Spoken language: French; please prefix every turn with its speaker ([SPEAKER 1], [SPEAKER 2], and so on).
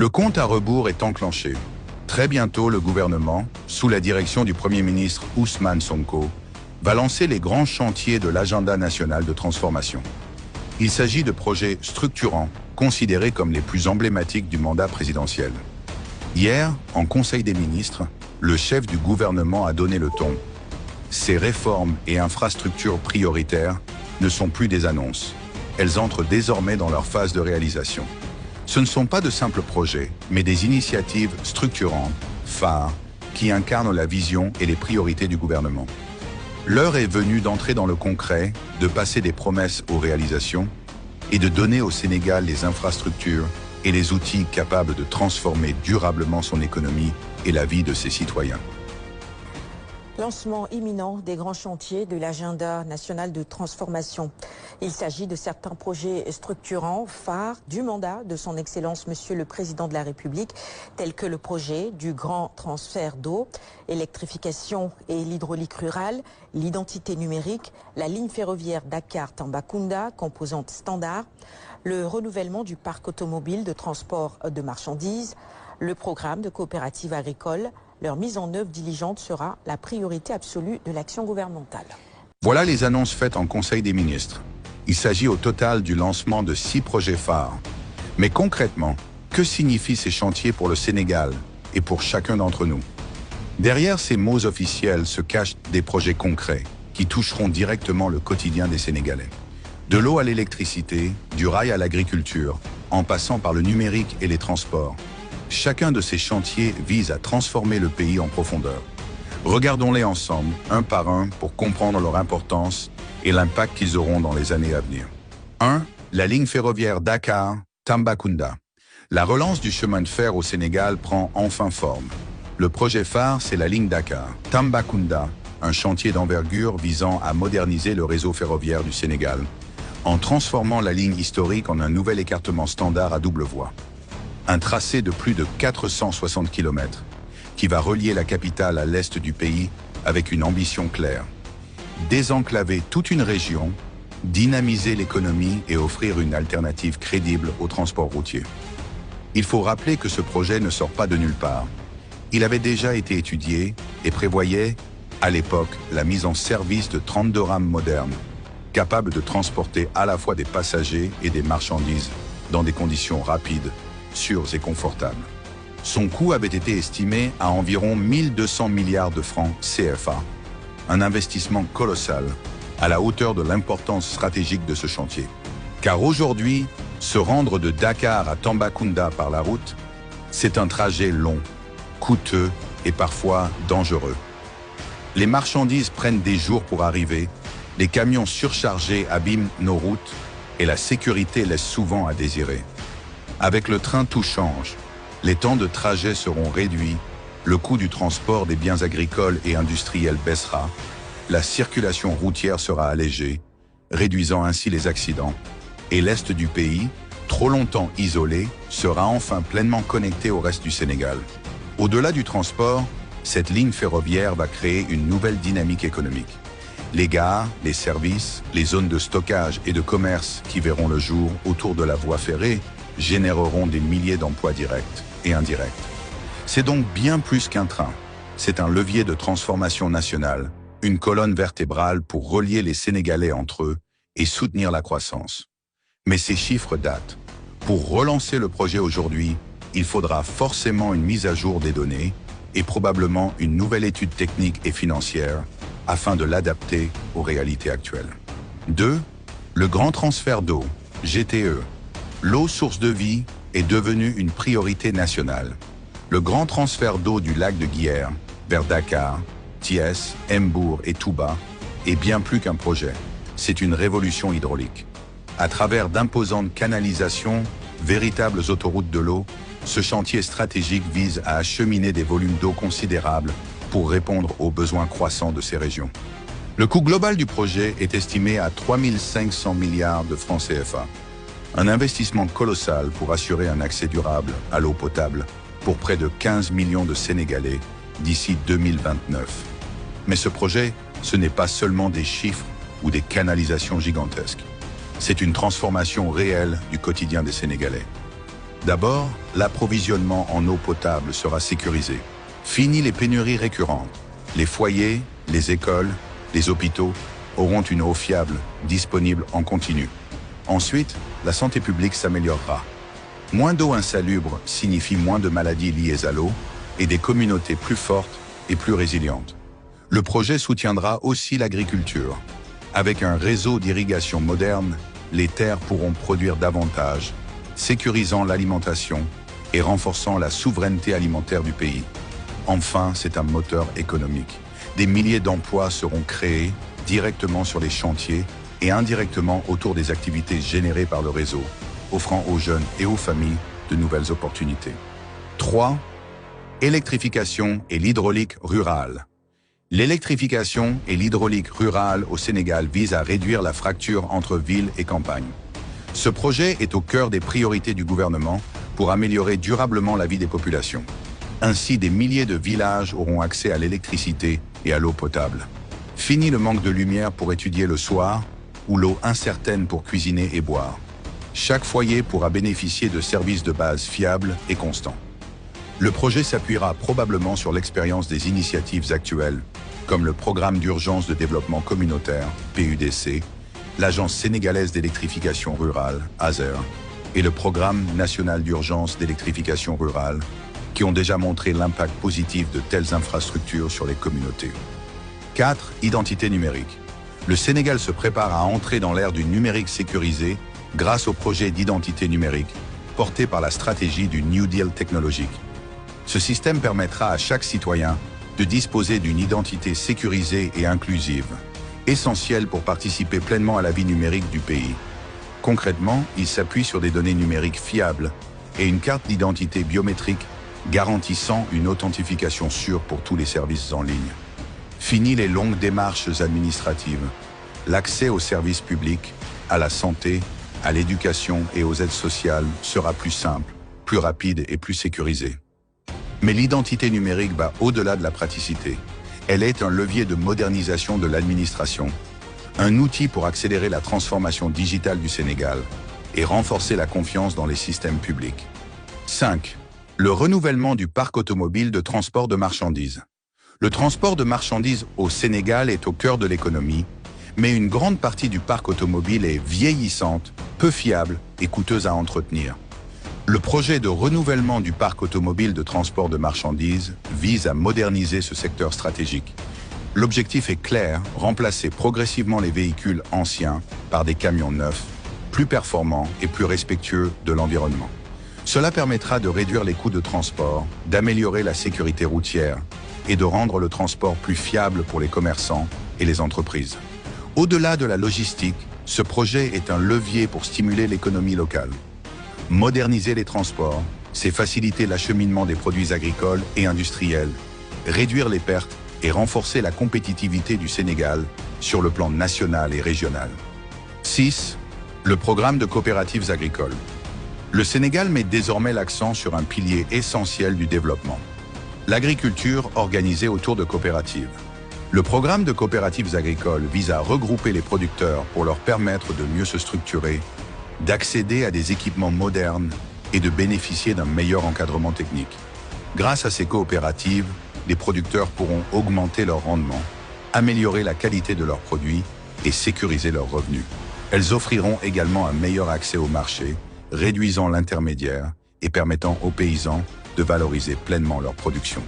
[SPEAKER 1] Le compte à rebours est enclenché. Très bientôt, le gouvernement, sous la direction du Premier ministre Ousmane Sonko, va lancer les grands chantiers de l'agenda national de transformation. Il s'agit de projets structurants, considérés comme les plus emblématiques du mandat présidentiel. Hier, en Conseil des ministres, le chef du gouvernement a donné le ton. Ces réformes et infrastructures prioritaires ne sont plus des annonces. Elles entrent désormais dans leur phase de réalisation. Ce ne sont pas de simples projets, mais des initiatives structurantes, phares, qui incarnent la vision et les priorités du gouvernement. L'heure est venue d'entrer dans le concret, de passer des promesses aux réalisations et de donner au Sénégal les infrastructures et les outils capables de transformer durablement son économie et la vie de ses citoyens.
[SPEAKER 2] Lancement imminent des grands chantiers de l'agenda national de transformation. Il s'agit de certains projets structurants, phares du mandat de son Excellence Monsieur le Président de la République, tels que le projet du grand transfert d'eau, l'électrification et l'hydraulique rurale, l'identité numérique, la ligne ferroviaire Dakar-Tambacounda, composante standard, le renouvellement du parc automobile de transport de marchandises, le programme de coopérative agricole. Leur mise en œuvre diligente sera la priorité absolue de l'action gouvernementale.
[SPEAKER 1] Voilà les annonces faites en Conseil des ministres. Il s'agit au total du lancement de 6 projets phares. Mais concrètement, que signifient ces chantiers pour le Sénégal et pour chacun d'entre nous? Derrière ces mots officiels se cachent des projets concrets qui toucheront directement le quotidien des Sénégalais. De l'eau à l'électricité, du rail à l'agriculture, en passant par le numérique et les transports. Chacun de ces chantiers vise à transformer le pays en profondeur. Regardons-les ensemble, un par un, pour comprendre leur importance et l'impact qu'ils auront dans les années à venir. 1. La ligne ferroviaire Dakar-Tambacounda. La relance du chemin de fer au Sénégal prend enfin forme. Le projet phare, c'est la ligne Dakar-Tambacounda, un chantier d'envergure visant à moderniser le réseau ferroviaire du Sénégal, en transformant la ligne historique en un nouvel écartement standard à double voie. Un tracé de plus de 460 km qui va relier la capitale à l'est du pays avec une ambition claire. Désenclaver toute une région, dynamiser l'économie et offrir une alternative crédible au transport routier. Il faut rappeler que ce projet ne sort pas de nulle part. Il avait déjà été étudié et prévoyait, à l'époque, la mise en service de 32 rames modernes, capables de transporter à la fois des passagers et des marchandises dans des conditions rapides, sûrs et confortables. Son coût avait été estimé à environ 1200 milliards de francs CFA, un investissement colossal à la hauteur de l'importance stratégique de ce chantier. Car aujourd'hui, se rendre de Dakar à Tambacounda par la route, c'est un trajet long, coûteux et parfois dangereux. Les marchandises prennent des jours pour arriver, les camions surchargés abîment nos routes et la sécurité laisse souvent à désirer. Avec le train, tout change. Les temps de trajet seront réduits, le coût du transport des biens agricoles et industriels baissera, la circulation routière sera allégée, réduisant ainsi les accidents, et l'est du pays, trop longtemps isolé, sera enfin pleinement connecté au reste du Sénégal. Au-delà du transport, cette ligne ferroviaire va créer une nouvelle dynamique économique. Les gares, les services, les zones de stockage et de commerce qui verront le jour autour de la voie ferrée généreront des milliers d'emplois directs et indirects. C'est donc bien plus qu'un train. C'est un levier de transformation nationale, une colonne vertébrale pour relier les Sénégalais entre eux et soutenir la croissance. Mais ces chiffres datent. Pour relancer le projet aujourd'hui, il faudra forcément une mise à jour des données et probablement une nouvelle étude technique et financière afin de l'adapter aux réalités actuelles. 2. Le grand transfert d'eau, GTE. L'eau, source de vie, est devenue une priorité nationale. Le grand transfert d'eau du lac de Guiers vers Dakar, Thiès, Mbour et Touba est bien plus qu'un projet. C'est une révolution hydraulique. À travers d'imposantes canalisations, véritables autoroutes de l'eau, ce chantier stratégique vise à acheminer des volumes d'eau considérables pour répondre aux besoins croissants de ces régions. Le coût global du projet est estimé à 3 500 milliards de francs CFA. Un investissement colossal pour assurer un accès durable à l'eau potable pour près de 15 millions de Sénégalais d'ici 2029. Mais ce projet, ce n'est pas seulement des chiffres ou des canalisations gigantesques. C'est une transformation réelle du quotidien des Sénégalais. D'abord, l'approvisionnement en eau potable sera sécurisé. Fini les pénuries récurrentes. Les foyers, les écoles, les hôpitaux auront une eau fiable, disponible en continu. Ensuite, la santé publique s'améliorera. Moins d'eau insalubre signifie moins de maladies liées à l'eau et des communautés plus fortes et plus résilientes. Le projet soutiendra aussi l'agriculture. Avec un réseau d'irrigation moderne, les terres pourront produire davantage, sécurisant l'alimentation et renforçant la souveraineté alimentaire du pays. Enfin, c'est un moteur économique. Des milliers d'emplois seront créés directement sur les chantiers et indirectement autour des activités générées par le réseau, offrant aux jeunes et aux familles de nouvelles opportunités. 3. Électrification et l'hydraulique rurale. L'électrification et l'hydraulique rurale au Sénégal visent à réduire la fracture entre ville et campagne. Ce projet est au cœur des priorités du gouvernement pour améliorer durablement la vie des populations. Ainsi, des milliers de villages auront accès à l'électricité et à l'eau potable. Fini le manque de lumière pour étudier le soir ou l'eau incertaine pour cuisiner et boire. Chaque foyer pourra bénéficier de services de base fiables et constants. Le projet s'appuiera probablement sur l'expérience des initiatives actuelles, comme le Programme d'urgence de développement communautaire, PUDC, l'Agence sénégalaise d'électrification rurale, ASER, et le Programme national d'urgence d'électrification rurale, qui ont déjà montré l'impact positif de telles infrastructures sur les communautés. 4. Identité numérique. Le Sénégal se prépare à entrer dans l'ère du numérique sécurisé grâce au projet d'identité numérique, porté par la stratégie du New Deal technologique. Ce système permettra à chaque citoyen de disposer d'une identité sécurisée et inclusive, essentielle pour participer pleinement à la vie numérique du pays. Concrètement, il s'appuie sur des données numériques fiables et une carte d'identité biométrique garantissant une authentification sûre pour tous les services en ligne. Fini les longues démarches administratives. L'accès aux services publics, à la santé, à l'éducation et aux aides sociales sera plus simple, plus rapide et plus sécurisé. Mais l'identité numérique va au-delà de la praticité. Elle est un levier de modernisation de l'administration, un outil pour accélérer la transformation digitale du Sénégal et renforcer la confiance dans les systèmes publics. 5. Le renouvellement du parc automobile de transport de marchandises. Le transport de marchandises au Sénégal est au cœur de l'économie, mais une grande partie du parc automobile est vieillissante, peu fiable et coûteuse à entretenir. Le projet de renouvellement du parc automobile de transport de marchandises vise à moderniser ce secteur stratégique. L'objectif est clair, remplacer progressivement les véhicules anciens par des camions neufs, plus performants et plus respectueux de l'environnement. Cela permettra de réduire les coûts de transport, d'améliorer la sécurité routière et de rendre le transport plus fiable pour les commerçants et les entreprises. Au-delà de la logistique, ce projet est un levier pour stimuler l'économie locale. Moderniser les transports, c'est faciliter l'acheminement des produits agricoles et industriels, réduire les pertes et renforcer la compétitivité du Sénégal sur le plan national et régional. 6. Le programme de coopératives agricoles. Le Sénégal met désormais l'accent sur un pilier essentiel du développement: l'agriculture organisée autour de coopératives. Le programme de coopératives agricoles vise à regrouper les producteurs pour leur permettre de mieux se structurer, d'accéder à des équipements modernes et de bénéficier d'un meilleur encadrement technique. Grâce à ces coopératives, les producteurs pourront augmenter leur rendement, améliorer la qualité de leurs produits et sécuriser leurs revenus. Elles offriront également un meilleur accès au marché, réduisant l'intermédiaire et permettant aux paysans de valoriser pleinement leur production.